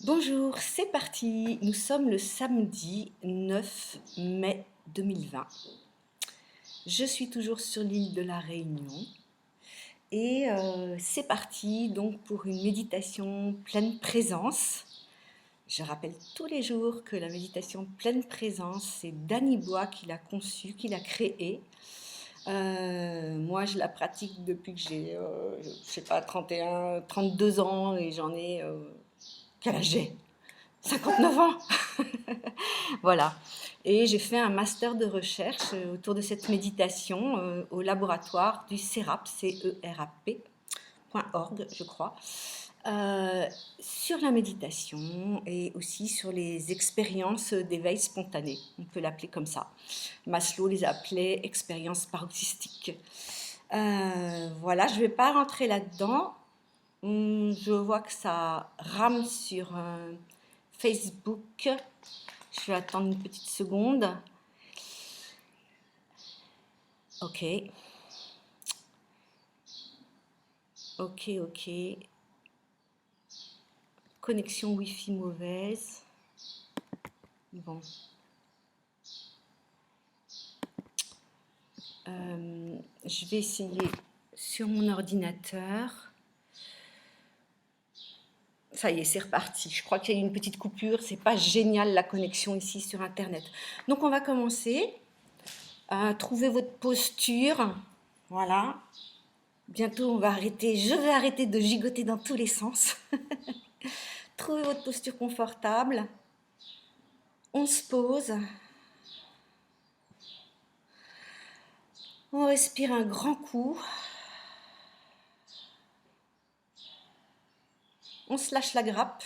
Bonjour, c'est parti. Nous sommes le samedi 9 mai 2020. Je suis toujours sur l'île de la Réunion et c'est parti donc pour une méditation pleine présence. Je rappelle tous les jours que la méditation pleine présence, c'est Danny Bois qui l'a conçue, qui l'a créée. Moi, je la pratique depuis que j'ai, je sais pas, 31, 32 ans et j'en ai, quel âge j'ai? 59 ans. Voilà. Et j'ai fait un master de recherche autour de cette méditation au laboratoire du CERAP, CERAP.org, je crois, euh, sur la méditation et aussi sur les expériences d'éveil spontané. On peut l'appeler comme ça. Maslow les appelait expériences paroxystiques. Voilà, je ne vais pas rentrer là-dedans. Je vois que ça rame sur Facebook. Je vais attendre une petite seconde. Ok. Ok. Connexion Wi-Fi mauvaise. Bon. Je vais essayer sur mon ordinateur. Ça y est, c'est reparti. Je crois qu'il y a eu une petite coupure. C'est pas génial la connexion ici sur Internet. Donc on va commencer. Trouvez votre posture. Voilà. Bientôt on va arrêter. Je vais arrêter de gigoter dans tous les sens. Trouvez votre posture confortable. On se pose. On respire un grand coup. On se lâche la grappe,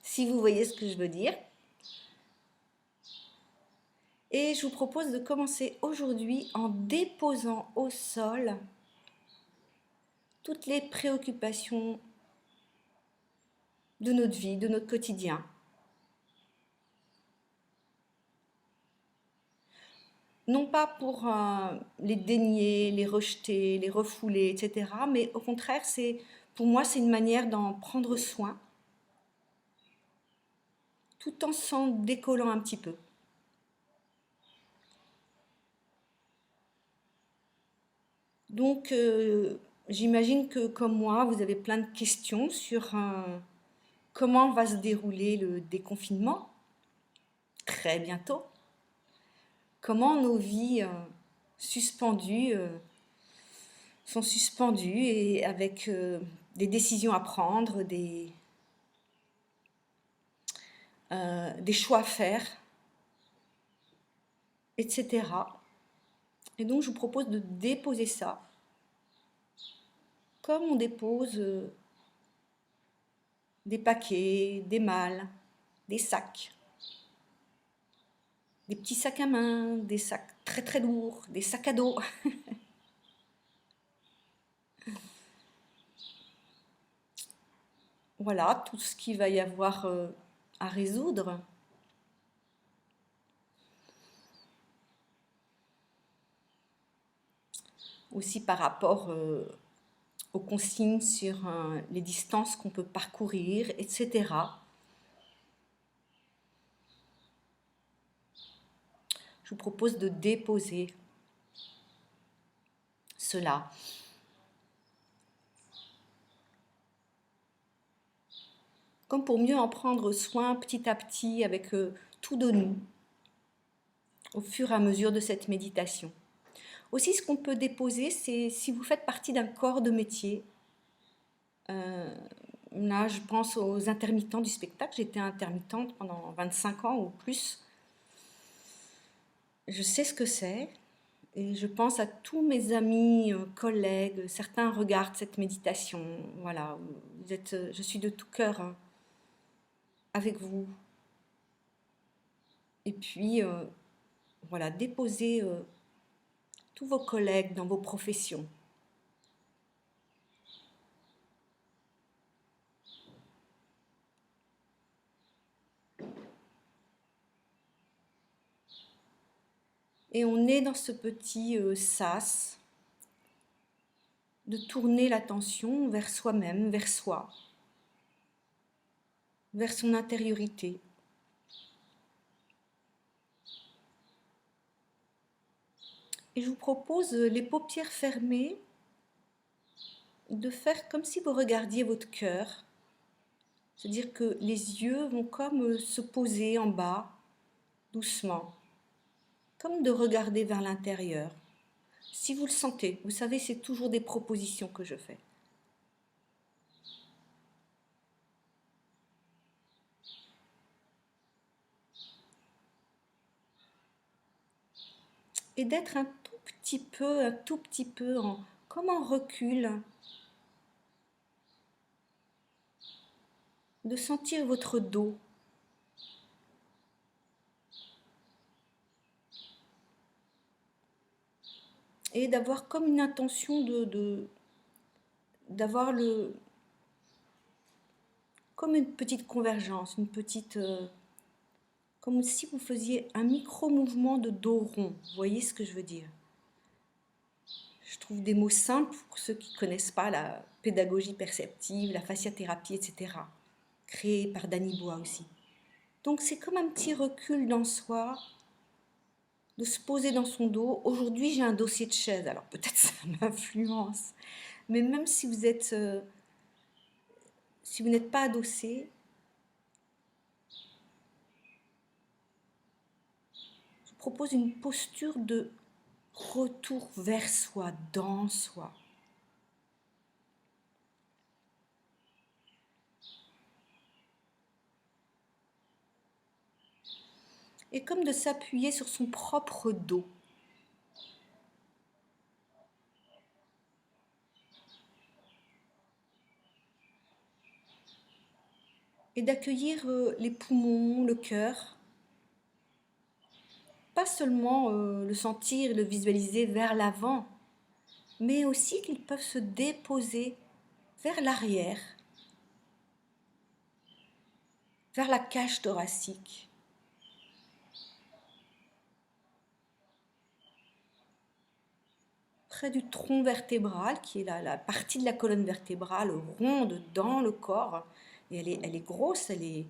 si vous voyez ce que je veux dire. Et je vous propose de commencer aujourd'hui en déposant au sol toutes les préoccupations de notre vie, de notre quotidien. Non pas pour les dénier, les rejeter, les refouler, etc. Mais au contraire, pour moi, c'est une manière d'en prendre soin, tout en s'en décollant un petit peu. Donc, j'imagine que comme moi, vous avez plein de questions sur comment va se dérouler le déconfinement très bientôt. Comment nos vies suspendues sont suspendues et avec des décisions à prendre, des choix à faire, etc. Et donc, je vous propose de déposer ça comme on dépose des paquets, des malles, des sacs. Des petits sacs à main, des sacs très très lourds, des sacs à dos. Voilà, tout ce qu'il va y avoir à résoudre. Aussi par rapport aux consignes sur les distances qu'on peut parcourir, etc. Je vous propose de déposer cela. Comme pour mieux en prendre soin petit à petit avec tout de nous, au fur et à mesure de cette méditation. Aussi, ce qu'on peut déposer, c'est si vous faites partie d'un corps de métier. Là, je pense aux intermittents du spectacle. J'étais intermittente pendant 25 ans ou plus. Je sais ce que c'est. Et je pense à tous mes amis, collègues. Certains regardent cette méditation. Voilà, je suis de tout cœur avec vous. Et puis, voilà, déposez tous vos collègues dans vos professions. Et on est dans ce petit sas de tourner l'attention vers soi-même, vers soi, vers son intériorité. Et je vous propose, les paupières fermées, de faire comme si vous regardiez votre cœur. C'est-à-dire que les yeux vont comme se poser en bas, doucement, comme de regarder vers l'intérieur. Si vous le sentez, vous savez, c'est toujours des propositions que je fais. Et d'être un tout petit peu comme en recul, de sentir votre dos. Et d'avoir comme une intention d'avoir comme une petite convergence, comme si vous faisiez un micro-mouvement de dos rond. Vous voyez ce que je veux dire? Je trouve des mots simples pour ceux qui ne connaissent pas la pédagogie perceptive, la fasciathérapie, etc. Créée par Danny Bois aussi. Donc c'est comme un petit recul dans soi, de se poser dans son dos. Aujourd'hui, j'ai un dossier de chaise, alors peut-être ça m'influence. Mais même si vous n'êtes pas adossé, je vous propose une posture de retour vers soi, dans soi. Et comme de s'appuyer sur son propre dos. Et d'accueillir les poumons, le cœur. Pas seulement le sentir, le visualiser vers l'avant, mais aussi qu'ils peuvent se déposer vers l'arrière, vers la cage thoracique. Près du tronc vertébral, qui est la partie de la colonne vertébrale ronde dans le corps. Et elle est grosse, elle est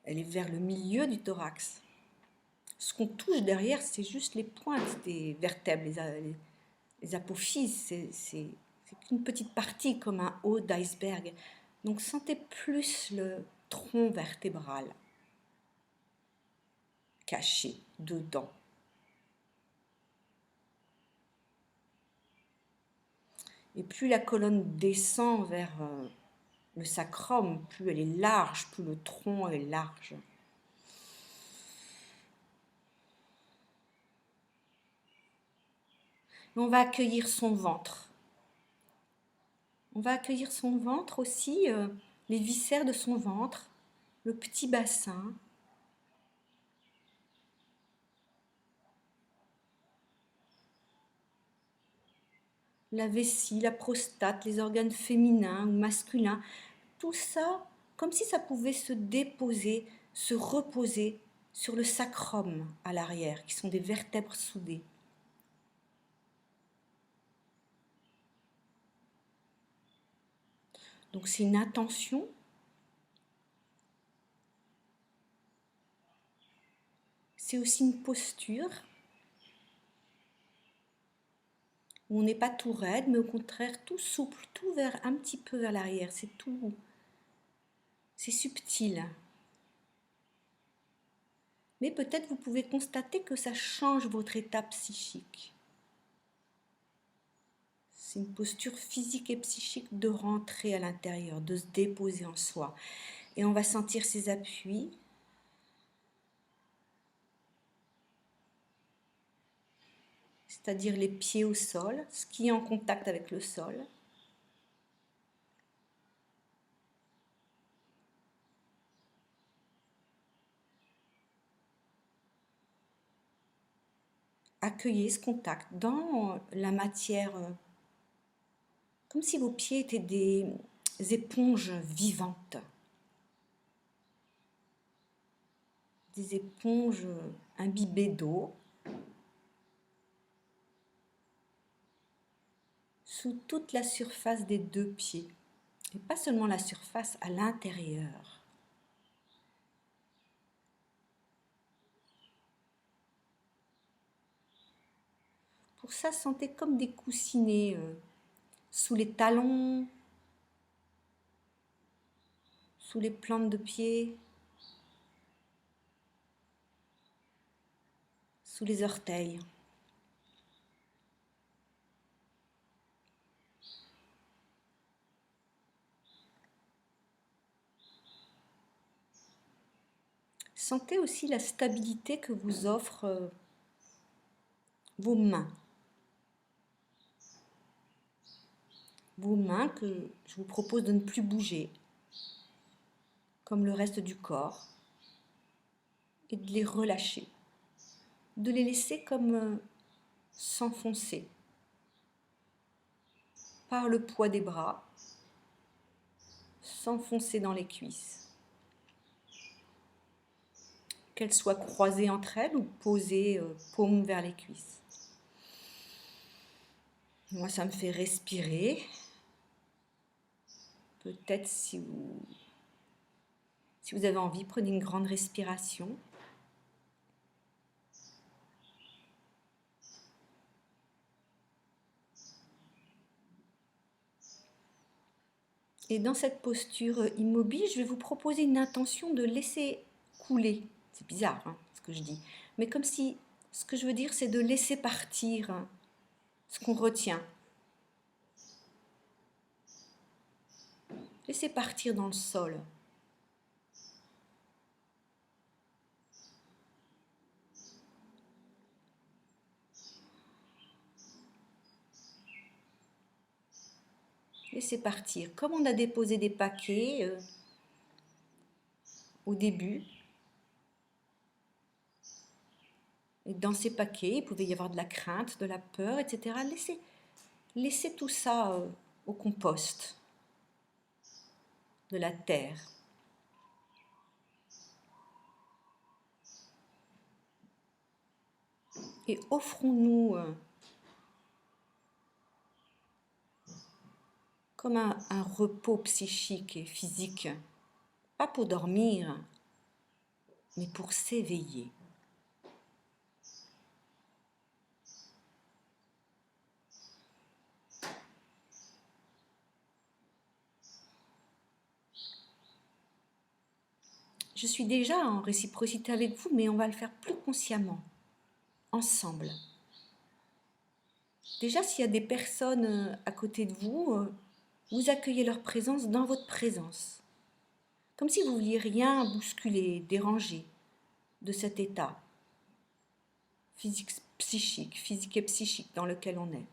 vers le milieu du thorax. Ce qu'on touche derrière, c'est juste les pointes des vertèbres, les apophyses. C'est qu'une petite partie, comme un haut d'iceberg. Donc sentez plus le tronc vertébral caché dedans. Et plus la colonne descend vers le sacrum, plus elle est large, plus le tronc est large. Et on va accueillir son ventre. On va accueillir son ventre aussi, les viscères de son ventre, le petit bassin. La vessie, la prostate, les organes féminins ou masculins, tout ça, comme si ça pouvait se déposer, se reposer sur le sacrum à l'arrière, qui sont des vertèbres soudées. Donc c'est une intention. C'est aussi une posture où on n'est pas tout raide, mais au contraire tout souple, tout vers un petit peu vers l'arrière. C'est subtil. Mais peut-être vous pouvez constater que ça change votre état psychique. C'est une posture physique et psychique de rentrer à l'intérieur, de se déposer en soi. Et on va sentir ces appuis. C'est-à-dire les pieds au sol, ce qui est en contact avec le sol. Accueillez ce contact dans la matière, comme si vos pieds étaient des éponges vivantes. Des éponges imbibées d'eau. sous toute la surface des 2 pieds. Et pas seulement la surface, à l'intérieur. Pour ça, sentez comme des coussinets sous les talons, sous les plantes de pied, sous les orteils. Sentez aussi la stabilité que vous offrent vos mains. Vos mains que je vous propose de ne plus bouger, comme le reste du corps, et de les relâcher, de les laisser comme s'enfoncer par le poids des bras, s'enfoncer dans les cuisses. Qu'elles soient croisées entre elles ou posées paume vers les cuisses. Moi, ça me fait respirer. Peut-être si vous avez envie, prenez une grande respiration. Et dans cette posture immobile, je vais vous proposer une intention de laisser couler. C'est bizarre ce que je dis. Mais comme si, ce que je veux dire, c'est de laisser partir ce qu'on retient. Laissez partir dans le sol. Laissez partir. Comme on a déposé des paquets au début, et dans ces paquets, il pouvait y avoir de la crainte, de la peur, etc. Laissez tout ça au compost de la terre. Et offrons-nous comme un repos psychique et physique, pas pour dormir, mais pour s'éveiller. Je suis déjà en réciprocité avec vous, mais on va le faire plus consciemment, ensemble. Déjà, s'il y a des personnes à côté de vous, vous accueillez leur présence dans votre présence. Comme si vous ne vouliez rien bousculer, déranger de cet état physique et psychique dans lequel on est.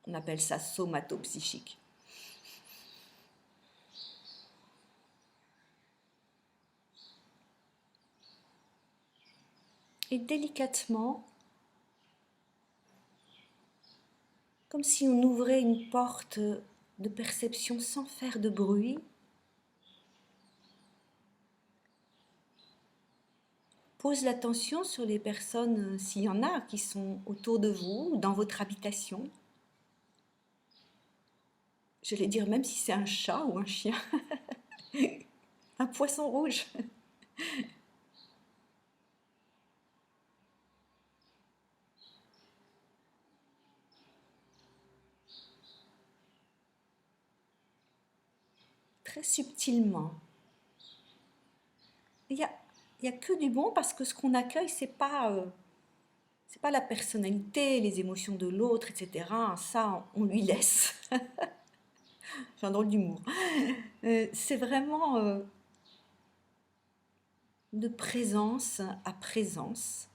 On appelle ça somatopsychique. Et délicatement, comme si on ouvrait une porte de perception sans faire de bruit, pose l'attention sur les personnes, s'il y en a, qui sont autour de vous ou dans votre habitation. Je vais dire même si c'est un chat ou un chien, un poisson rouge. Très subtilement. Il n'y a que du bon parce que ce qu'on accueille, c'est pas la personnalité, les émotions de l'autre, etc. Ça, on lui laisse. J'ai un drôle d'humour. C'est vraiment de présence à présence.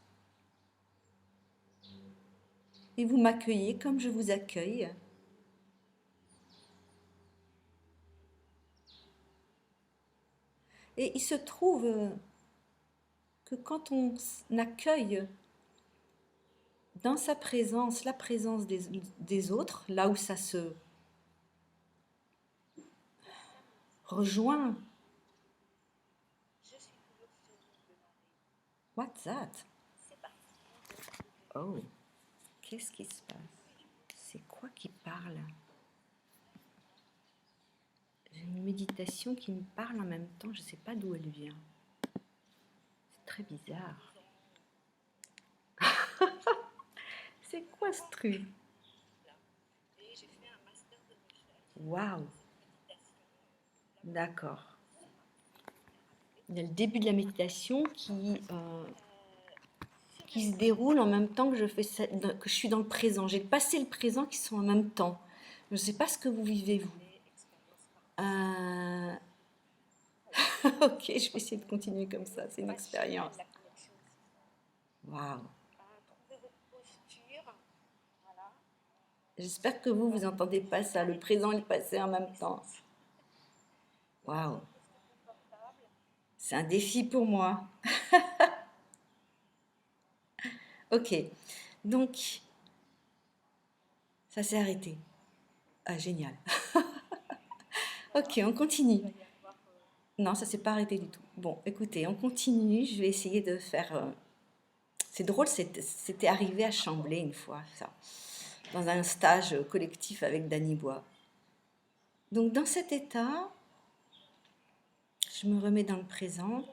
Et vous m'accueillez comme je vous accueille. Et il se trouve que quand on accueille dans sa présence la présence des autres, là où ça se rejoint. What's that? Oh, qu'est-ce qui se passe? C'est quoi qui parle? J'ai une méditation qui me parle en même temps, je ne sais pas d'où elle vient. C'est très bizarre. C'est quoi ce truc? Waouh! D'accord. Il y a le début de la méditation qui se déroule en même temps que que je suis dans le présent. J'ai le passé et le présent qui sont en même temps. Je ne sais pas ce que vous vivez, vous. Euh, Ok, je vais essayer de continuer comme ça. C'est une expérience. Waouh! J'espère que vous entendez pas ça, le présent et le passé en même temps. Waouh! C'est un défi pour moi. Ok, donc ça s'est arrêté. Ah, génial. Ok, on continue. Non, ça s'est pas arrêté du tout. Bon, écoutez, on continue. Je vais essayer de faire. C'est drôle, c'était arrivé à Chamblay une fois, ça, dans un stage collectif avec Danny Bois. Donc, dans cet état, je me remets dans le présent.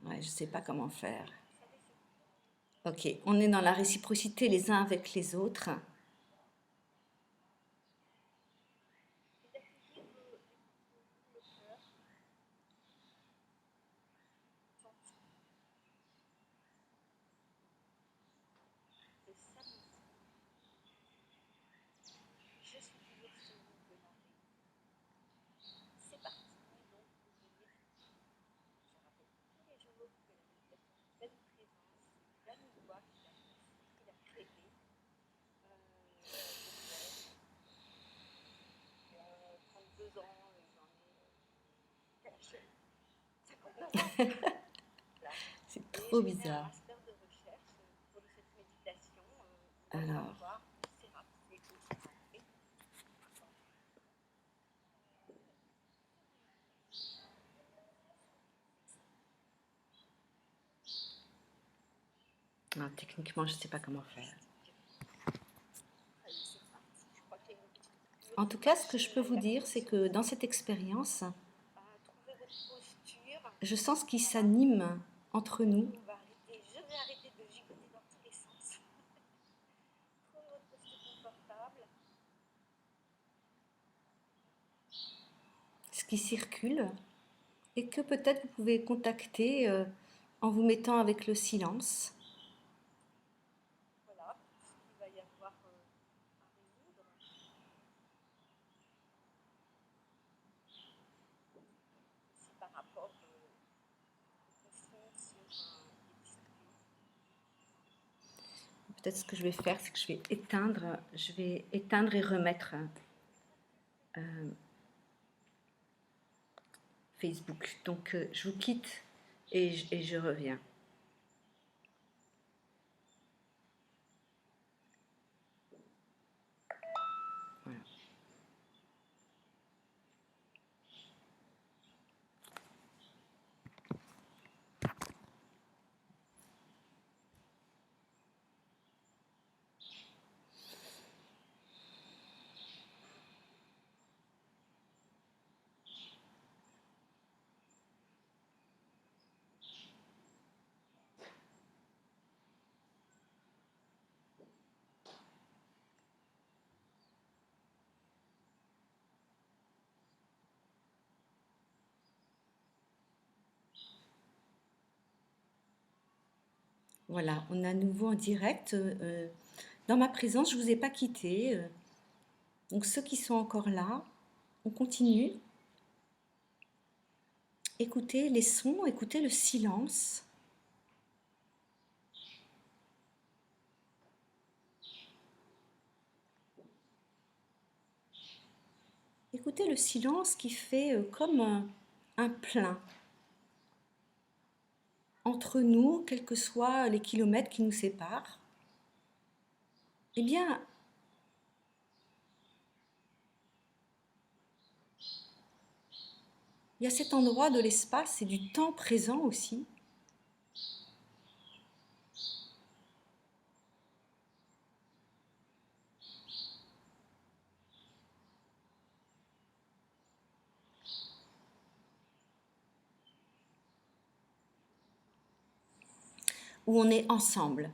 Ouais, je sais pas comment faire. Ok, on est dans la réciprocité les uns avec les autres. C'est trop bizarre. Alors, non, techniquement, je ne sais pas comment faire. En tout cas, ce que je peux vous dire, c'est que dans cette expérience, je sens ce qui s'anime entre nous. Ce qui circule et que peut-être vous pouvez contacter en vous mettant avec le silence. Peut-être ce que je vais faire, c'est que je vais éteindre et remettre Facebook. Donc je vous quitte et je reviens. Voilà. Voilà, on est à nouveau en direct. Dans ma présence, je ne vous ai pas quitté. Donc ceux qui sont encore là, on continue. Écoutez les sons, écoutez le silence. Écoutez le silence qui fait comme un plein entre nous, quels que soient les kilomètres qui nous séparent. Eh bien, il y a cet endroit de l'espace et du temps présent aussi, où on est ensemble.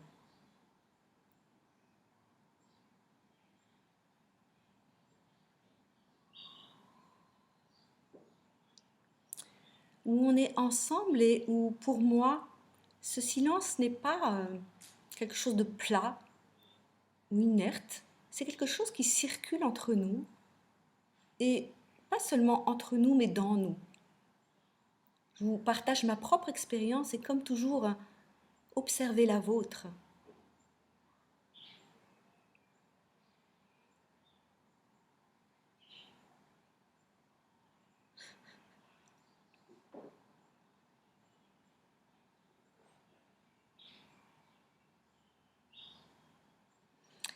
Où on est ensemble et où, pour moi, ce silence n'est pas quelque chose de plat ou inerte, c'est quelque chose qui circule entre nous, et pas seulement entre nous, mais dans nous. Je vous partage ma propre expérience et comme toujours, observez la vôtre.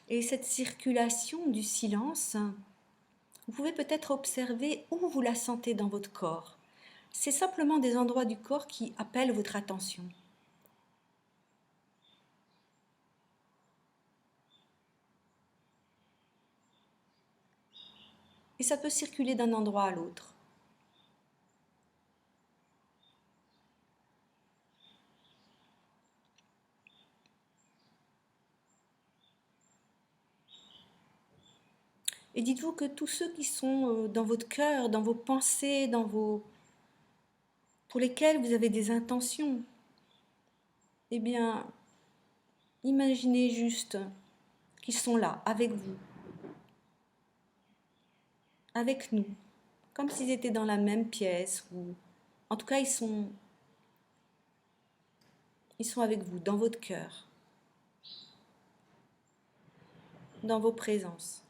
Et cette circulation du silence, vous pouvez peut-être observer où vous la sentez dans votre corps. C'est simplement des endroits du corps qui appellent votre attention. Et ça peut circuler d'un endroit à l'autre. Et dites-vous que tous ceux qui sont dans votre cœur, dans vos pensées, pour lesquels vous avez des intentions, eh bien, imaginez juste qu'ils sont là, avec vous, avec nous, comme s'ils étaient dans la même pièce, ou en tout cas, ils sont avec vous, dans votre cœur, dans vos présences.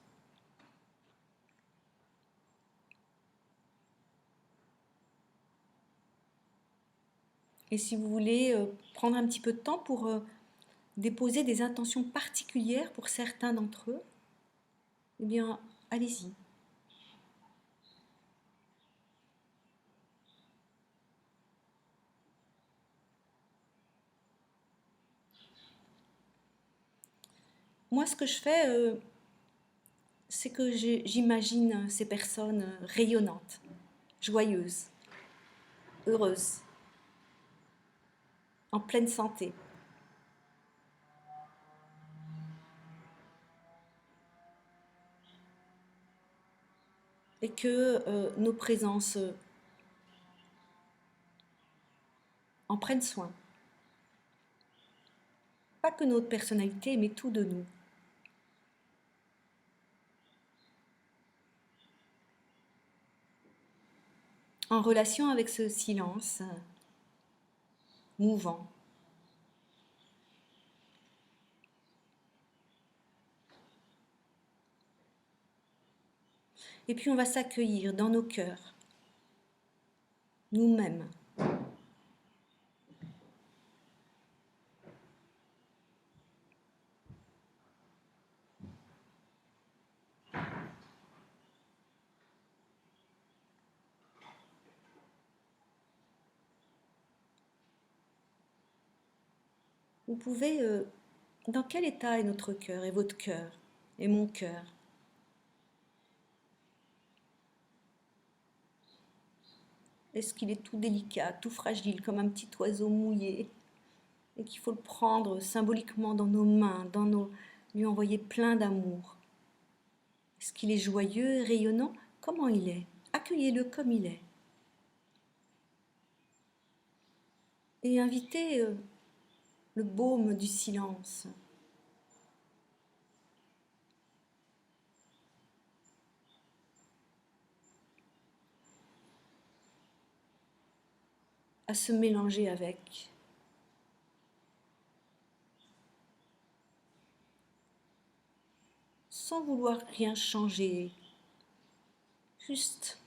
Et si vous voulez prendre un petit peu de temps pour déposer des intentions particulières pour certains d'entre eux, eh bien, allez-y. Moi, ce que je fais, c'est que j'imagine ces personnes rayonnantes, joyeuses, heureuses, en pleine santé. Et que nos présences en prennent soin. Pas que notre personnalité, mais tout de nous. En relation avec ce silence mouvant. Et puis on va s'accueillir dans nos cœurs, nous-mêmes. Vous pouvez... dans quel état est notre cœur et votre cœur et mon cœur? Est-ce qu'il est tout délicat, tout fragile, comme un petit oiseau mouillé, et qu'il faut le prendre symboliquement dans nos mains, lui envoyer plein d'amour? Est-ce qu'il est joyeux, rayonnant? Comment il est? Accueillez-le comme il est. Et invitez le baume du silence à se mélanger avec. Sans vouloir rien changer, juste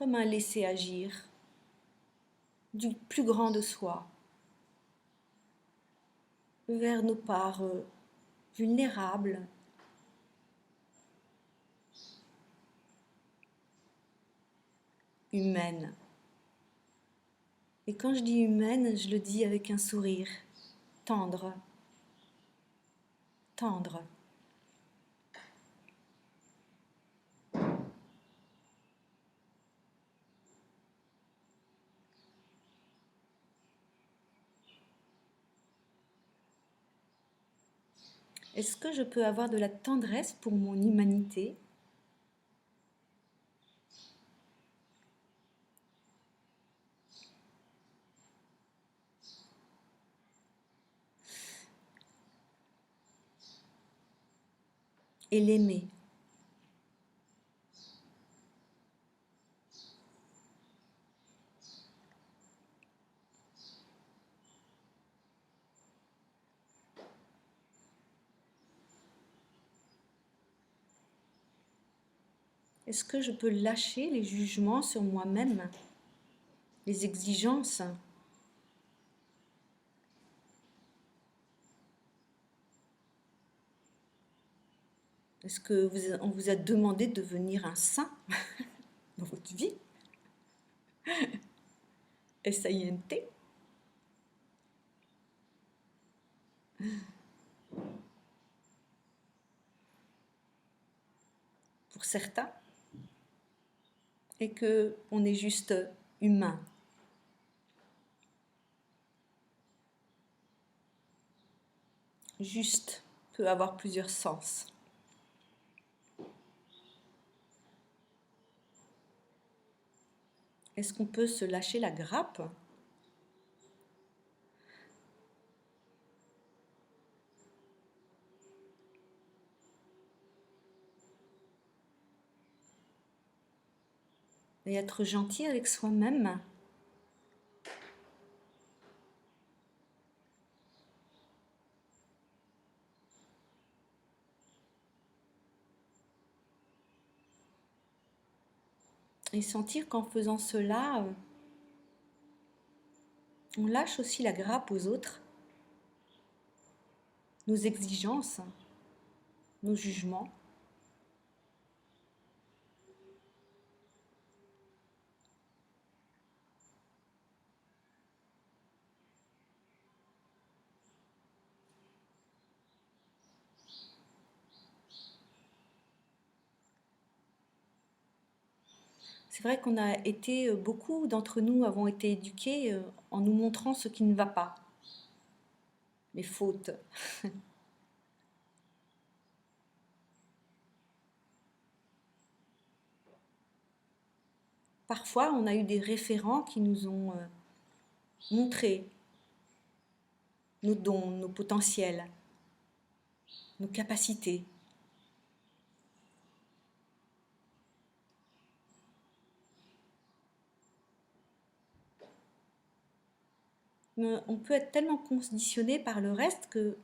comme un laisser agir du plus grand de soi vers nos parts vulnérables, humaines. Et quand je dis humaine, je le dis avec un sourire tendre, tendre. Est-ce que je peux avoir de la tendresse pour mon humanité? Et l'aimer. Est-ce que je peux lâcher les jugements sur moi-même, les exigences? Est-ce qu'on vous a demandé de devenir un saint dans votre vie? S-A-I-N-T? Pour certains, et que on est juste humain. Juste peut avoir plusieurs sens. Est-ce qu'on peut se lâcher la grappe? Et être gentil avec soi-même? Et sentir qu'en faisant cela, on lâche aussi la grappe aux autres, nos exigences, nos jugements. C'est vrai qu'on a été, beaucoup d'entre nous avons été éduqués en nous montrant ce qui ne va pas, les fautes. Parfois, on a eu des référents qui nous ont montré nos dons, nos potentiels, nos capacités. Mais on peut être tellement conditionné par le reste que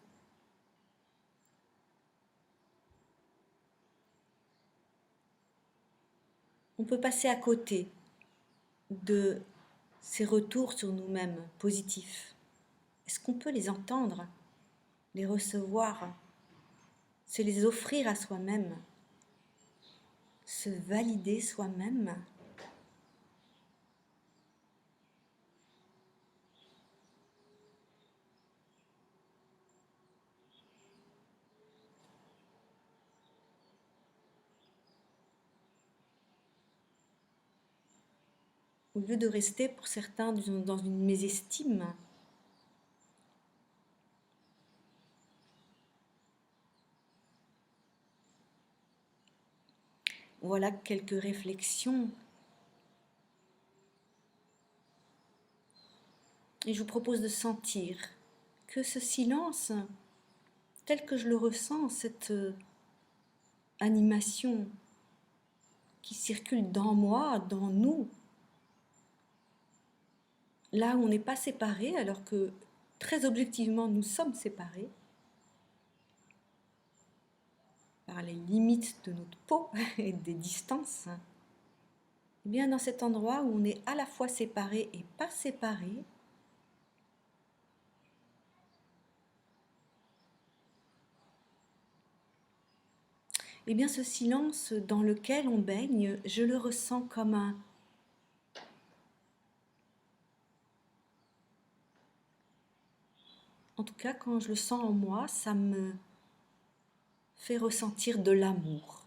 on peut passer à côté de ces retours sur nous-mêmes positifs. Est-ce qu'on peut les entendre, les recevoir, se les offrir à soi-même, se valider soi-même? Au lieu de rester pour certains dans une mésestime. Voilà quelques réflexions. Et je vous propose de sentir que ce silence, tel que je le ressens, cette animation qui circule dans moi, dans nous, là où on n'est pas séparés, alors que très objectivement nous sommes séparés par les limites de notre peau et des distances, eh bien dans cet endroit où on est à la fois séparé et pas séparé, eh bien ce silence dans lequel on baigne, je le ressens comme un... En tout cas, quand je le sens en moi, ça me fait ressentir de l'amour.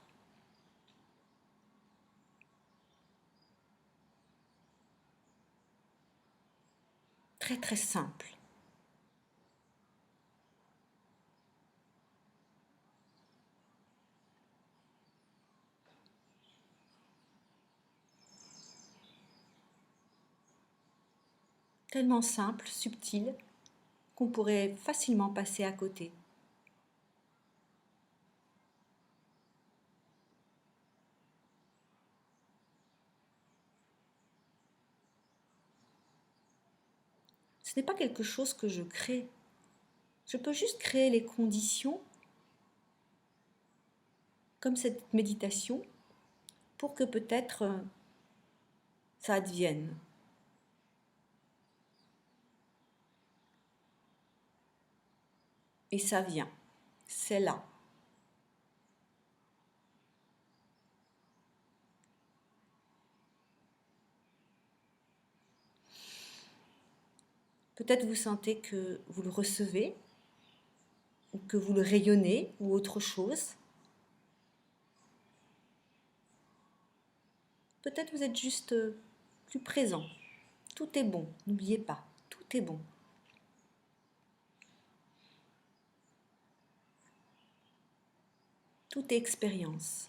Très très simple. Tellement simple, subtil, qu'on pourrait facilement passer à côté. Ce n'est pas quelque chose que je crée. Je peux juste créer les conditions, comme cette méditation, pour que peut-être ça advienne. Et ça vient. C'est là. Peut-être vous sentez que vous le recevez, ou que vous le rayonnez, ou autre chose. Peut-être vous êtes juste plus présent. Tout est bon, n'oubliez pas, tout est bon. Tout est expérience.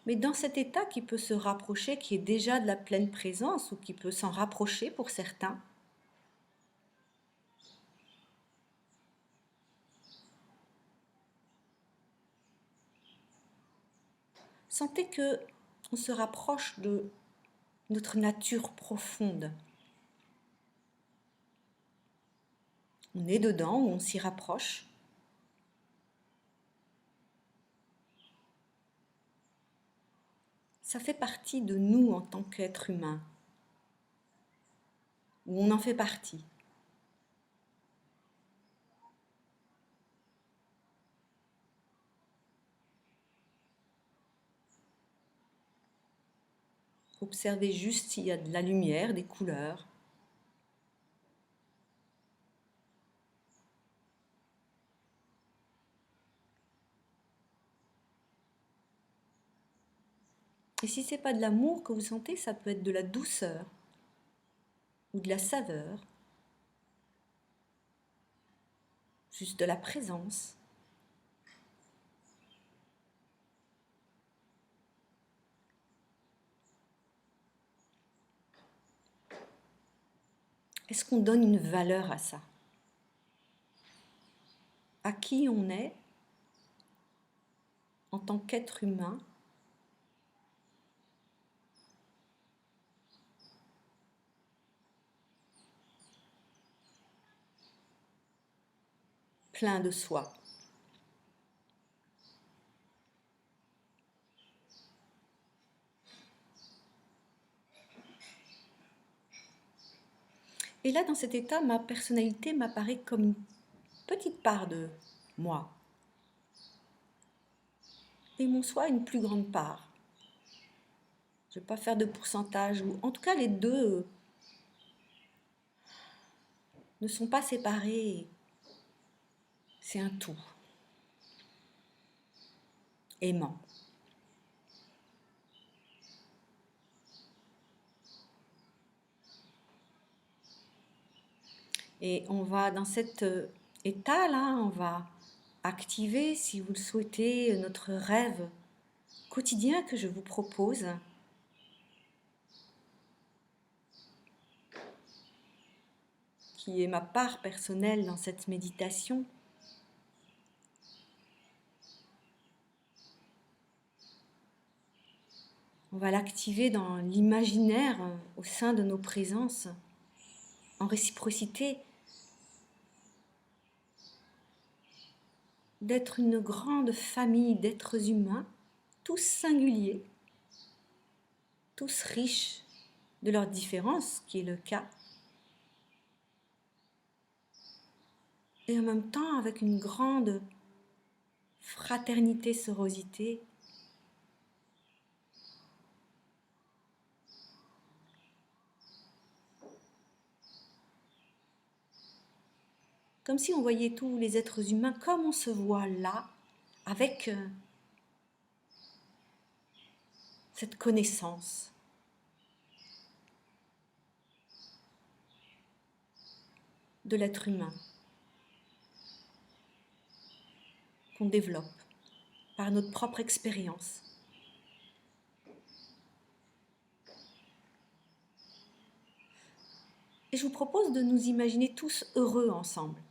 Mais dans cet état qui peut se rapprocher, qui est déjà de la pleine présence, ou qui peut s'en rapprocher pour certains, sentez que on se rapproche de notre nature profonde. On est dedans, on s'y rapproche. Ça fait partie de nous en tant qu'être humain, ou on en fait partie. Observez juste s'il y a de la lumière, des couleurs. Et si ce n'est pas de l'amour que vous sentez, ça peut être de la douceur ou de la saveur, juste de la présence. Est-ce qu'on donne une valeur à ça? À qui on est en tant qu'être humain? Plein de soi. Et là, dans cet état, ma personnalité m'apparaît comme une petite part de moi. Et mon soi, une plus grande part. Je ne vais pas faire de pourcentage, ou en tout cas les deux ne sont pas séparés. C'est un tout. Aimant. Et on va, dans cet état-là, on va activer, si vous le souhaitez, notre rêve quotidien que je vous propose. Qui est ma part personnelle dans cette méditation. On va l'activer dans l'imaginaire au sein de nos présences, en réciprocité. d'être une grande famille d'êtres humains, tous singuliers, tous riches de leurs différences, qui est le cas, et en même temps avec une grande fraternité, sororité, comme si on voyait tous les êtres humains comme on se voit là, avec cette connaissance. De l'être humain qu'on développe par notre propre expérience. Et je vous propose de nous imaginer tous heureux ensemble,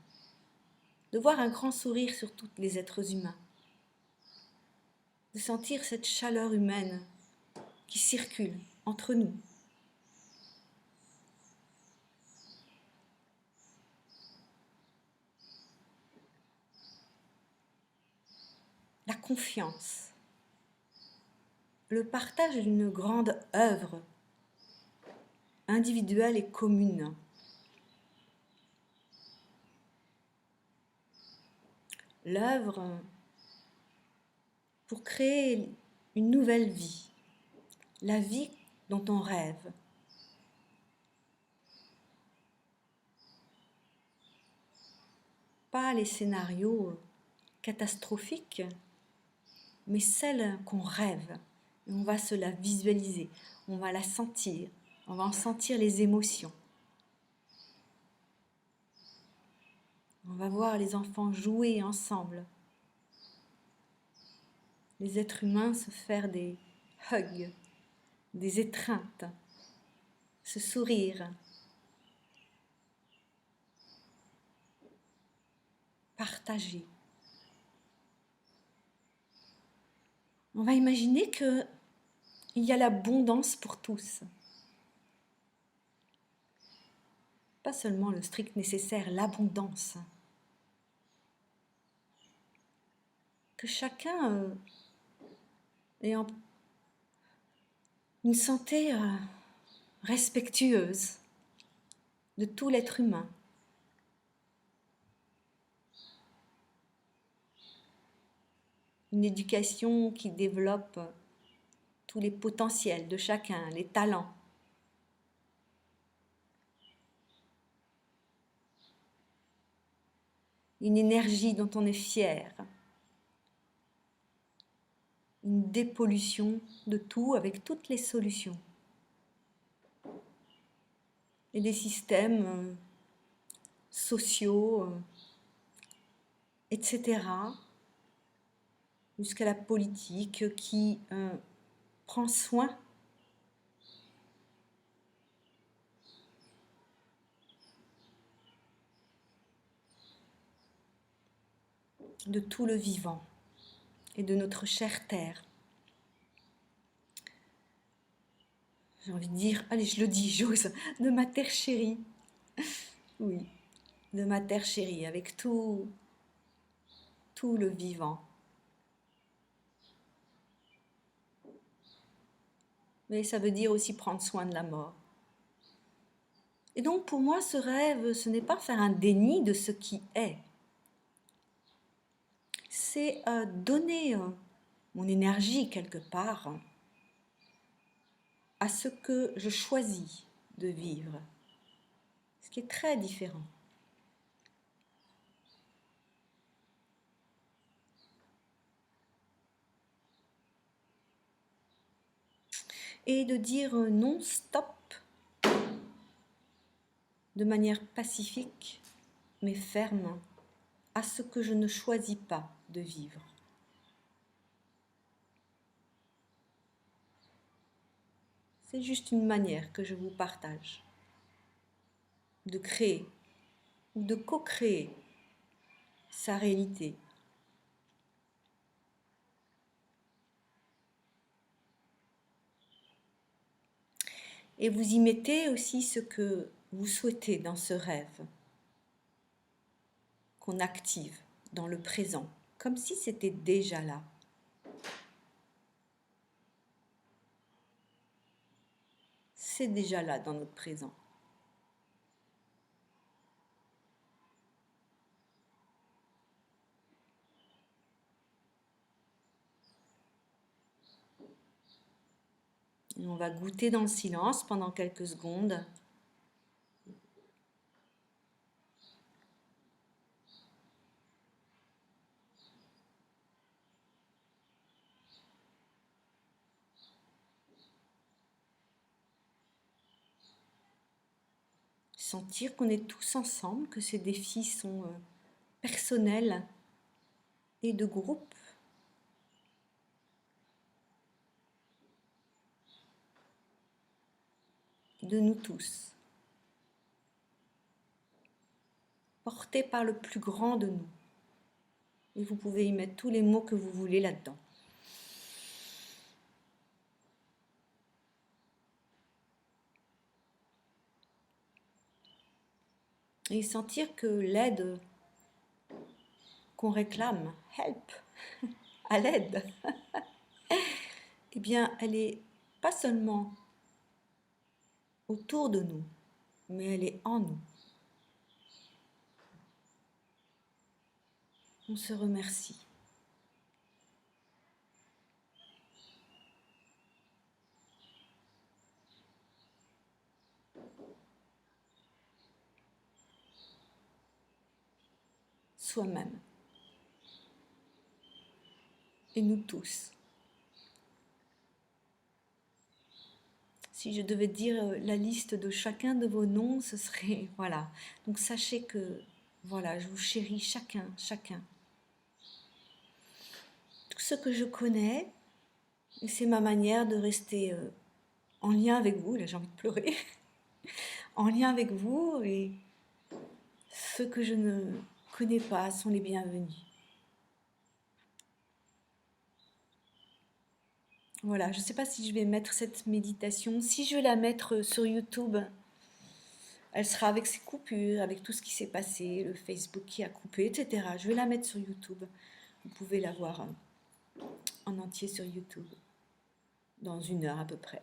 de voir un grand sourire sur tous les êtres humains, de sentir cette chaleur humaine qui circule entre nous. La confiance, le partage d'une grande œuvre individuelle et commune. L'œuvre pour créer une nouvelle vie, la vie dont on rêve. Pas les scénarios catastrophiques, mais celle qu'on rêve. Et on va se la visualiser, on va la sentir, on va en sentir les émotions. On va voir les enfants jouer ensemble, les êtres humains se faire des hugs, des étreintes, se sourire, partager. On va imaginer qu'il y a l'abondance pour tous. Pas seulement le strict nécessaire, l'abondance. Que chacun ait une santé respectueuse de tout l'être humain. Une éducation qui développe tous les potentiels de chacun, les talents. Une énergie dont on est fier. Une dépollution de tout avec toutes les solutions. Et des systèmes sociaux, etc., jusqu'à la politique qui prend soin de tout le vivant et de notre chère terre. J'ai envie de dire, allez, je le dis, j'ose, de ma terre chérie. Oui, de ma terre chérie, avec tout le vivant. Mais ça veut dire aussi prendre soin de la mort. Et donc pour moi, ce rêve, ce n'est pas faire un déni de ce qui est. C'est donner mon énergie quelque part à ce que je choisis de vivre, ce qui est très différent. Et de dire non, stop, de manière pacifique mais ferme, à ce que je ne choisis pas de vivre. C'est juste une manière que je vous partage de créer ou de co-créer sa réalité. Et vous y mettez aussi ce que vous souhaitez dans ce rêve qu'on active dans le présent, comme si c'était déjà là. C'est déjà là dans notre présent. Et on va goûter dans le silence pendant quelques secondes. Sentir qu'on est tous ensemble, que ces défis sont personnels et de groupe. De nous tous. Portés par le plus grand de nous. Et vous pouvez y mettre tous les mots que vous voulez là-dedans. Et sentir que l'aide qu'on réclame, help, à l'aide, eh bien, elle est pas seulement autour de nous, mais elle est en nous. On se remercie. Soi-même. Et nous tous. Si je devais dire la liste de chacun de vos noms, ce serait, voilà. Donc sachez que, voilà, je vous chéris chacun. Tout ce que je connais, et c'est ma manière de rester en lien avec vous, là j'ai envie de pleurer, en lien avec vous, et ceux que je ne connais pas sont les bienvenus. Voilà, je ne sais pas si je vais mettre cette méditation. Si je vais la mettre sur YouTube, elle sera avec ses coupures, avec tout ce qui s'est passé, le Facebook qui a coupé, etc. Je vais la mettre sur YouTube. Vous pouvez la voir en entier sur YouTube, dans 1 heure à peu près.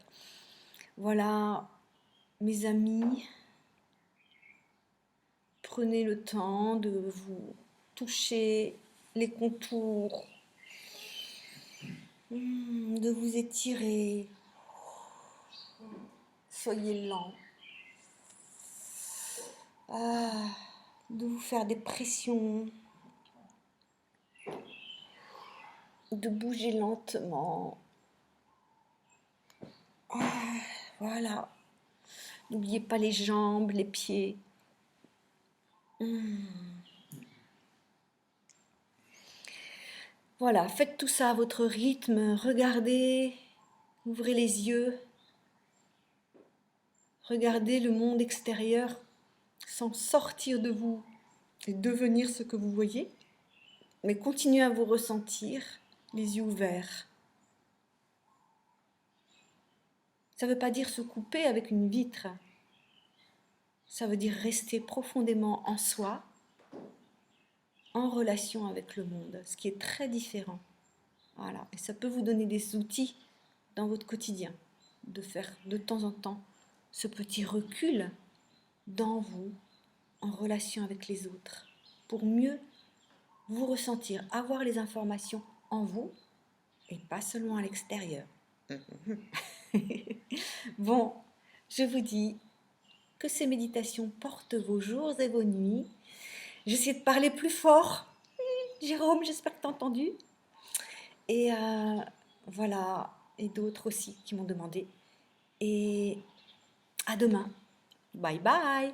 Voilà, mes amis, prenez le temps de vous toucher les contours, de vous étirer. Soyez lents. De vous faire des pressions, de bouger lentement. Voilà. N'oubliez pas les jambes, les pieds. Voilà, faites tout ça à votre rythme. Regardez, ouvrez les yeux. Regardez le monde extérieur sans sortir de vous et devenir ce que vous voyez. Mais continuez à vous ressentir, les yeux ouverts. Ça ne veut pas dire se couper avec une vitre. Ça veut dire rester profondément en soi, en relation avec le monde, ce qui est très différent. Voilà. Et ça peut vous donner des outils dans votre quotidien, de faire de temps en temps ce petit recul dans vous, en relation avec les autres, pour mieux vous ressentir, avoir les informations en vous et pas seulement à l'extérieur. Bon, je vous dis que ces méditations portent vos jours et vos nuits. J'essaie de parler plus fort. Jérôme, j'espère que tu as entendu. Et voilà, et d'autres aussi qui m'ont demandé. Et à demain. Bye bye.